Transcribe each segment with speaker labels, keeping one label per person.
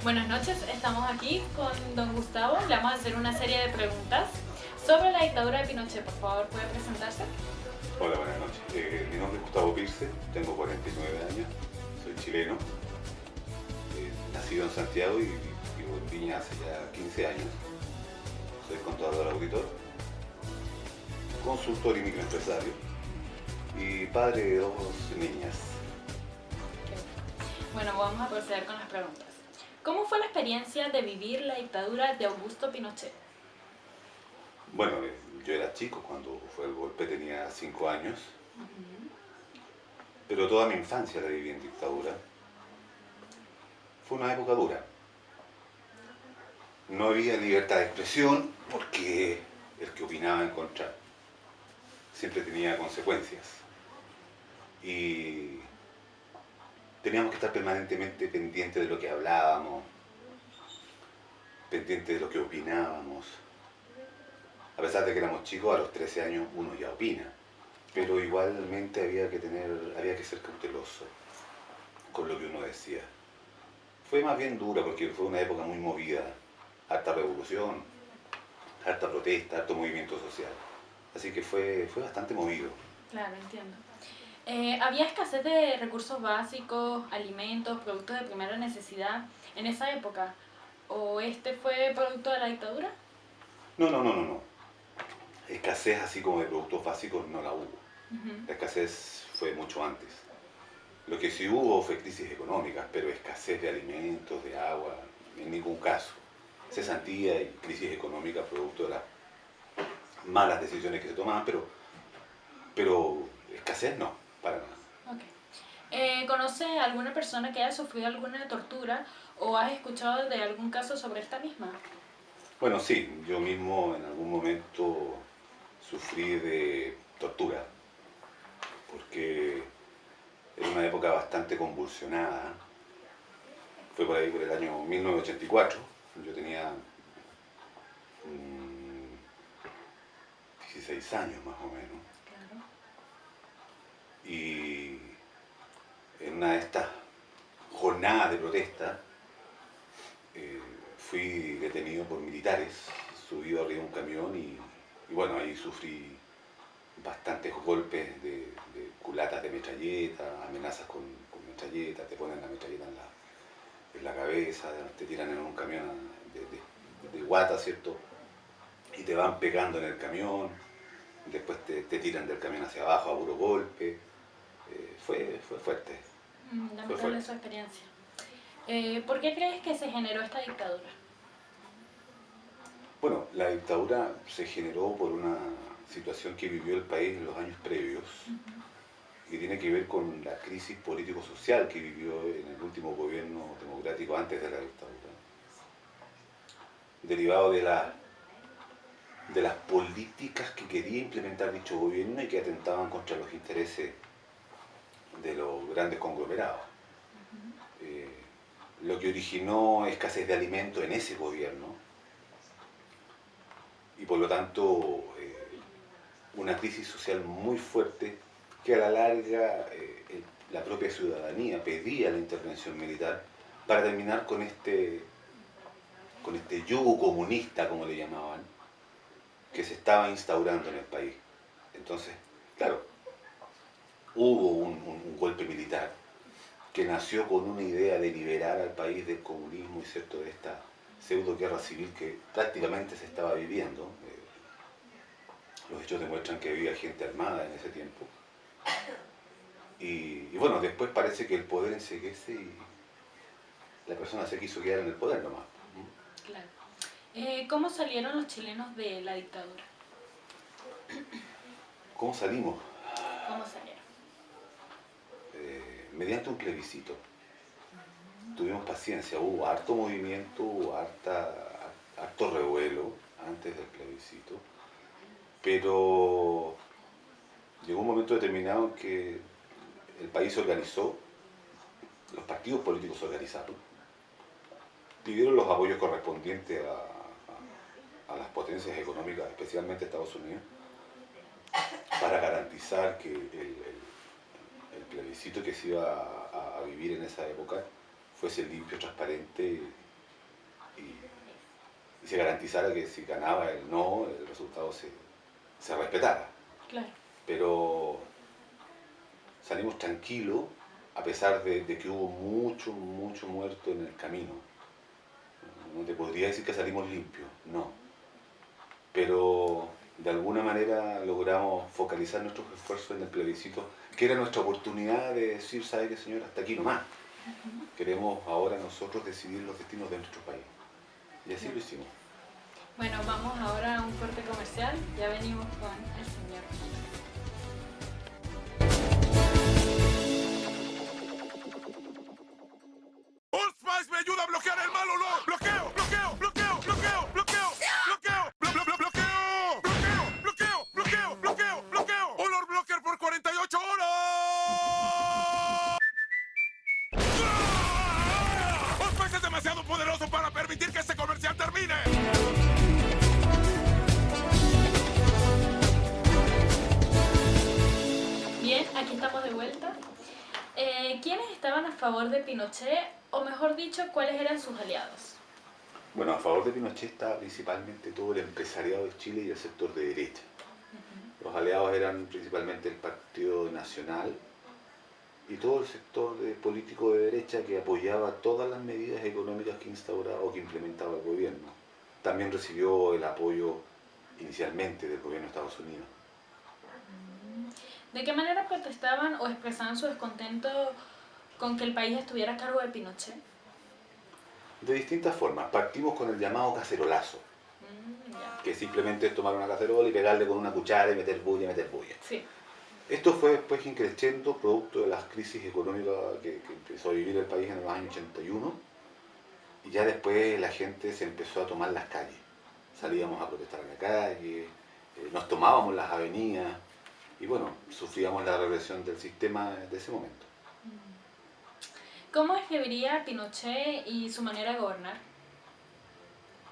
Speaker 1: Buenas noches, estamos aquí con don Gustavo. Le vamos a hacer una serie de preguntas sobre la dictadura de Pinochet. Por favor, ¿puede presentarse?
Speaker 2: Hola, buenas noches. Mi nombre es Gustavo Pirce, tengo 49 años, soy chileno, nacido en Santiago y vivo en Viña hace ya 15 años. Soy contador auditor, consultor y microempresario y padre de dos niñas.
Speaker 1: Bueno, vamos a proceder con las preguntas. ¿Cómo fue la experiencia de vivir la dictadura de Augusto Pinochet?
Speaker 2: Bueno, yo era chico cuando fue el golpe, tenía 5 años, pero toda mi infancia la viví en dictadura. Fue una época dura. No había libertad de expresión porque el que opinaba en contra siempre tenía consecuencias. Y teníamos que estar permanentemente pendientes de lo que hablábamos, pendientes de lo que opinábamos. A pesar de que éramos chicos, a los 13 años uno ya opina, pero igualmente había que ser cauteloso con lo que uno decía. Fue más bien dura porque fue una época muy movida, harta revolución, harta protesta, harto movimiento social. Así que fue bastante movido.
Speaker 1: Claro, entiendo. ¿Había escasez de recursos básicos, alimentos, productos de primera necesidad en esa época? ¿O este fue producto de la dictadura?
Speaker 2: No. Escasez así como de productos básicos no la hubo. La escasez fue mucho antes. Lo que sí hubo fue crisis económicas, pero escasez de alimentos, de agua, en ningún caso. Cesantía y crisis económica producto de las malas decisiones que se tomaban, pero escasez no, para nada.
Speaker 1: Okay. ¿Conoce alguna persona que haya sufrido alguna tortura o has escuchado de algún caso sobre esta misma?
Speaker 2: Bueno, sí, yo mismo en algún momento sufrí de tortura, porque era una época bastante convulsionada. Fue por ahí por el año 1984, yo tenía 16 años más o menos.
Speaker 1: Claro.
Speaker 2: Y en una de estas jornadas de protesta fui detenido por militares, subido arriba de un camión y bueno, ahí sufrí bastantes golpes de culatas de metralleta, amenazas con metralleta, te ponen la metralleta en la cabeza, te tiran en un camión de guata, ¿cierto? Y te van pegando en el camión, después te tiran del camión hacia abajo a puro golpe. Fue fuerte.
Speaker 1: Lamentable su experiencia. ¿Por qué crees que se generó esta dictadura?
Speaker 2: Bueno, la dictadura se generó por una situación que vivió el país en los años previos y tiene que ver con la crisis político-social que vivió en el último gobierno democrático antes de la dictadura, derivado de las políticas que quería implementar dicho gobierno y que atentaban contra los intereses de los grandes conglomerados. Lo que originó escasez de alimentos en ese gobierno y por lo tanto una crisis social muy fuerte que a la larga la propia ciudadanía pedía la intervención militar para terminar con este yugo comunista, como le llamaban, que se estaba instaurando en el país. Entonces, claro, hubo un golpe militar que nació con una idea de liberar al país del comunismo y cierto de esta pseudo guerra civil que prácticamente se estaba viviendo. Los hechos demuestran que había gente armada en ese tiempo. Y bueno, después parece que el poder enceguece y la persona se quiso quedar en el poder nomás.
Speaker 1: Claro. ¿Cómo salieron los chilenos de la dictadura?
Speaker 2: ¿Cómo salimos?
Speaker 1: ¿Cómo salieron?
Speaker 2: Mediante un plebiscito. Tuvimos paciencia, hubo harto movimiento, hubo harto revuelo antes del plebiscito, pero llegó un momento determinado en que el país se organizó, los partidos políticos se organizaron, pidieron los apoyos correspondientes a las potencias económicas, especialmente Estados Unidos, para garantizar que el plebiscito que se iba a vivir en esa época fuese limpio, transparente y se garantizara que si ganaba el no, el resultado se respetara.
Speaker 1: Claro.
Speaker 2: Pero salimos tranquilos a pesar de que hubo mucho muerto en el camino. No te podría decir que salimos limpios, no. Pero de alguna manera logramos focalizar nuestros esfuerzos en el plebiscito, que era nuestra oportunidad de decir, ¿sabe qué, señor? Hasta aquí nomás. Queremos ahora nosotros decidir los destinos de nuestro país. Y así lo hicimos.
Speaker 1: Bueno, vamos ahora a un corte comercial. Ya venimos con el señor.
Speaker 3: Old Spice me ayuda a bloquear el mal olor. Bloqueo, bloqueo, bloqueo, bloqueo, bloqueo, bloqueo, bloqueo, bloqueo, bloqueo, bloqueo, bloqueo, bloqueo. Olor blocker por 48 horas. Old Spice es demasiado poderoso para permitir que este comercial termine.
Speaker 1: Bien, aquí estamos de vuelta. ¿Quiénes estaban a favor de Pinochet? O mejor dicho, ¿cuáles eran sus aliados?
Speaker 2: Bueno, a favor de Pinochet estaba principalmente todo el empresariado de Chile y el sector de derecha. Los aliados eran principalmente el Partido Nacional y todo el sector político de derecha que apoyaba todas las medidas económicas que instauraba o que implementaba el gobierno. También recibió el apoyo inicialmente del gobierno de Estados Unidos.
Speaker 1: ¿De qué manera protestaban o expresaban su descontento con que el país estuviera a cargo de Pinochet?
Speaker 2: De distintas formas. Partimos con el llamado cacerolazo,
Speaker 1: Ya.
Speaker 2: que simplemente es tomar una cacerola y pegarle con una cuchara y meter bulla, meter bulla.
Speaker 1: Sí.
Speaker 2: Esto fue después increciendo producto de las crisis económicas que empezó a vivir el país en los años 81, y ya después la gente se empezó a tomar las calles. Salíamos a protestar en la calle, nos tomábamos las avenidas y bueno, sufríamos la represión del sistema de ese momento.
Speaker 1: ¿Cómo describiría a Pinochet y su manera de gobernar?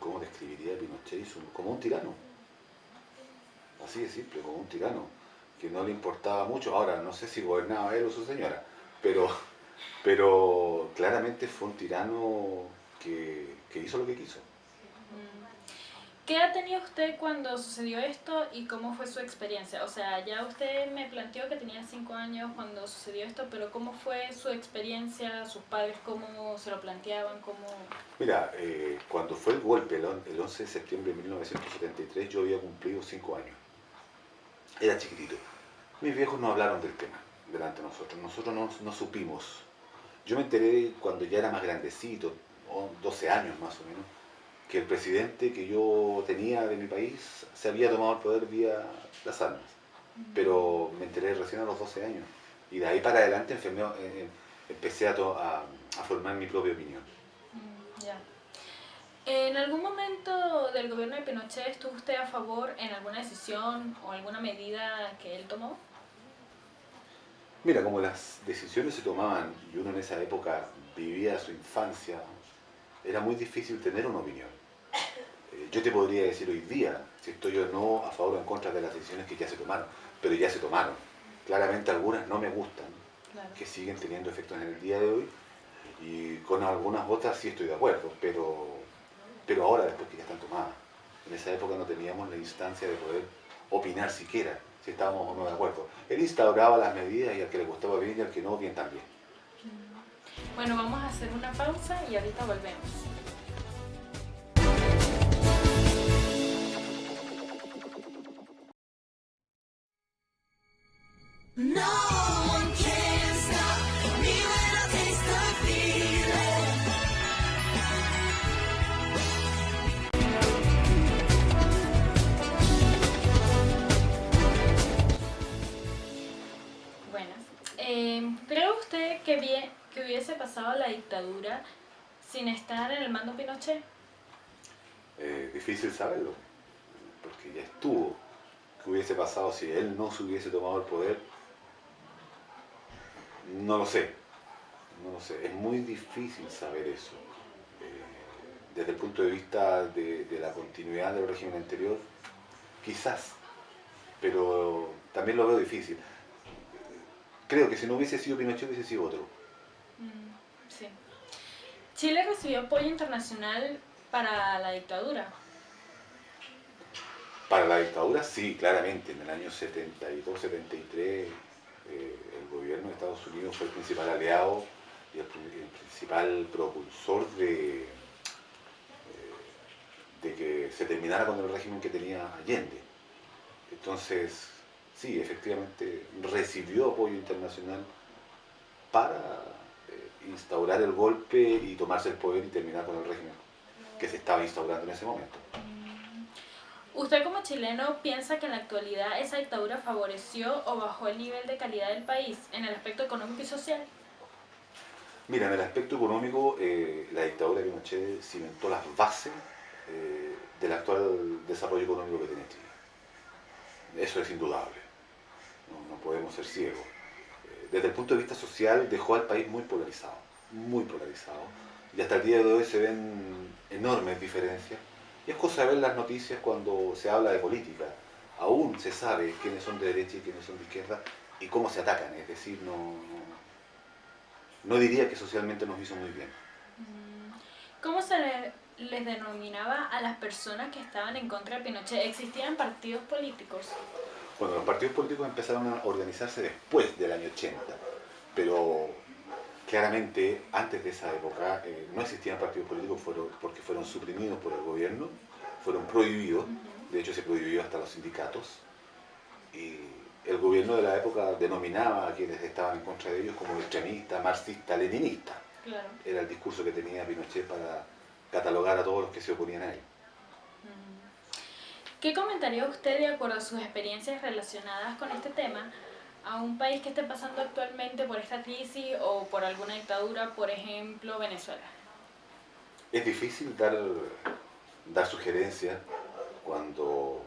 Speaker 2: ¿Cómo describiría a Pinochet? Como un tirano. Así de simple, como un tirano, que no le importaba mucho. Ahora, no sé si gobernaba él o su señora, pero claramente fue un tirano que hizo lo que quiso.
Speaker 1: ¿Qué edad tenía usted cuando sucedió esto y cómo fue su experiencia? O sea, ya usted me planteó que tenía 5 años cuando sucedió esto, pero ¿cómo fue su experiencia? ¿Sus padres cómo se lo planteaban?
Speaker 2: Mira, cuando fue el golpe, el 11 de septiembre de 1973, yo había cumplido 5 años. Era chiquitito. Mis viejos no hablaron del tema delante de nosotros. Nosotros no supimos. Yo me enteré cuando ya era más grandecito, 12 años más o menos, que el presidente que yo tenía de mi país se había tomado el poder vía las armas. Pero me enteré recién a los 12 años. Y de ahí para adelante empecé a formar mi propia opinión.
Speaker 1: Ya. ¿En algún momento del gobierno de Pinochet estuvo usted a favor en alguna decisión o alguna medida que él tomó?
Speaker 2: Mira, como las decisiones se tomaban y uno en esa época vivía su infancia, era muy difícil tener una opinión. Yo te podría decir hoy día si estoy o no a favor o en contra de las decisiones que ya se tomaron, pero ya se tomaron. Claramente algunas no me gustan,
Speaker 1: Claro.
Speaker 2: que siguen teniendo efectos en el día de hoy, y con algunas otras sí estoy de acuerdo, pero ahora después que ya están tomadas. En esa época no teníamos la instancia de poder opinar siquiera si estábamos o no de acuerdo. Él instauraba las medidas y al que le gustaba bien y al que no, bien también.
Speaker 1: Bueno, vamos a hacer una pausa y ahorita volvemos.
Speaker 4: No one can stop me when I taste the feeling.
Speaker 1: Buenas. ¿Cree usted que hubiese pasado la dictadura sin estar en el mando Pinochet?
Speaker 2: Difícil saberlo, porque ya estuvo. ¿Qué hubiese pasado si él no se hubiese tomado el poder? No lo sé, no lo sé. Es muy difícil saber eso. Desde el punto de vista de la continuidad del régimen anterior, quizás, pero también lo veo difícil. Creo que si no hubiese sido Pinochet, hubiese sido otro.
Speaker 1: Sí. Chile recibió apoyo internacional para la dictadura.
Speaker 2: Para la dictadura, sí, claramente. En el año 72-73, el gobierno de Estados Unidos fue el principal aliado y el principal propulsor de que se terminara con el régimen que tenía Allende. Entonces, sí, efectivamente recibió apoyo internacional para instaurar el golpe y tomarse el poder y terminar con el régimen que se estaba instaurando en ese momento.
Speaker 1: ¿Usted como chileno piensa que en la actualidad esa dictadura favoreció o bajó el nivel de calidad del país en el aspecto económico y social?
Speaker 2: Mira, en el aspecto económico, la dictadura de Pinochet cimentó las bases del actual desarrollo económico que tiene Chile. Eso es indudable. No podemos ser ciegos. Desde el punto de vista social dejó al país muy polarizado, y hasta el día de hoy se ven enormes diferencias, y es cosa de ver las noticias cuando se habla de política. Aún se sabe quiénes son de derecha y quiénes son de izquierda y cómo se atacan, es decir, no diría que socialmente nos hizo muy bien.
Speaker 1: ¿Cómo se les denominaba a las personas que estaban en contra de Pinochet? ¿Existían partidos políticos?
Speaker 2: Bueno, los partidos políticos empezaron a organizarse después del año 80, pero claramente antes de esa época no existían partidos políticos porque fueron suprimidos por el gobierno, fueron prohibidos, de hecho se prohibió hasta los sindicatos, y el gobierno de la época denominaba a quienes estaban en contra de ellos como extremistas, marxistas, leninistas.
Speaker 1: Claro.
Speaker 2: Era el discurso que tenía Pinochet para catalogar a todos los que se oponían a él.
Speaker 1: ¿Qué comentaría usted, de acuerdo a sus experiencias relacionadas con este tema, a un país que esté pasando actualmente por esta crisis o por alguna dictadura, por ejemplo, Venezuela?
Speaker 2: Es difícil dar sugerencias cuando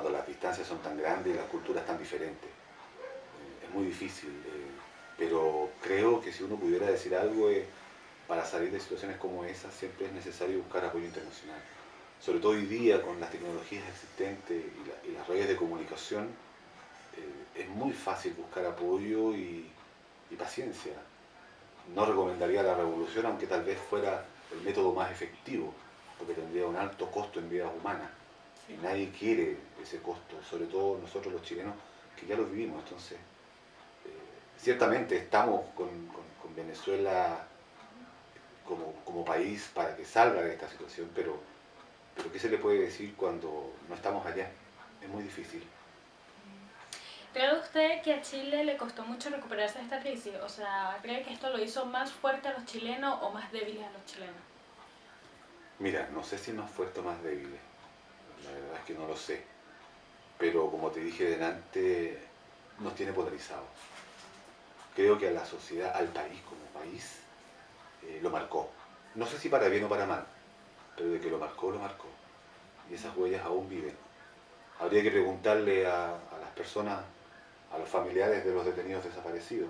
Speaker 2: las distancias son tan grandes y las culturas tan diferentes. Es muy difícil, pero creo que si uno pudiera decir algo, para salir de situaciones como esa siempre es necesario buscar apoyo internacional. Sobre todo hoy día con las tecnologías existentes y las redes de comunicación, es muy fácil buscar apoyo y paciencia. No recomendaría la revolución, aunque tal vez fuera el método más efectivo, porque tendría un alto costo en vidas humanas. Y nadie quiere ese costo, sobre todo nosotros los chilenos, que ya lo vivimos. Entonces, ciertamente estamos con Venezuela como país para que salga de esta situación, pero ¿qué se le puede decir cuando no estamos allá? Es muy difícil.
Speaker 1: ¿Cree usted que a Chile le costó mucho recuperarse de esta crisis? O sea, ¿cree que esto lo hizo más fuerte a los chilenos o más débiles a los chilenos?
Speaker 2: Mira, no sé si es más fuerte o más débil. La verdad es que no lo sé. Pero como te dije delante, nos tiene polarizados. Creo que a la sociedad, al país como país, lo marcó. No sé si para bien o para mal, pero de que lo marcó, lo marcó. Y esas huellas aún viven. Habría que preguntarle a las personas, a los familiares de los detenidos desaparecidos,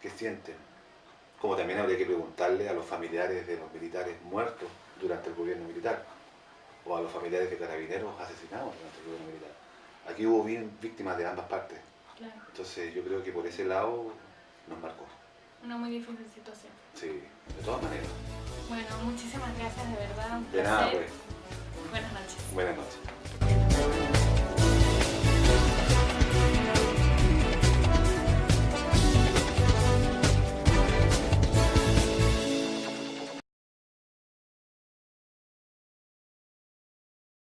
Speaker 2: qué sienten. Como también habría que preguntarle a los familiares de los militares muertos durante el gobierno militar, o a los familiares de carabineros asesinados durante el gobierno militar. Aquí hubo víctimas de ambas partes.
Speaker 1: Claro.
Speaker 2: Entonces yo creo que por ese lado nos marcó.
Speaker 1: Una muy difícil situación.
Speaker 2: Sí, de todas maneras.
Speaker 1: Bueno, muchísimas gracias, de verdad. Un
Speaker 2: De nada,
Speaker 1: placer.
Speaker 2: pues.
Speaker 1: Buenas noches.
Speaker 2: Buenas noches.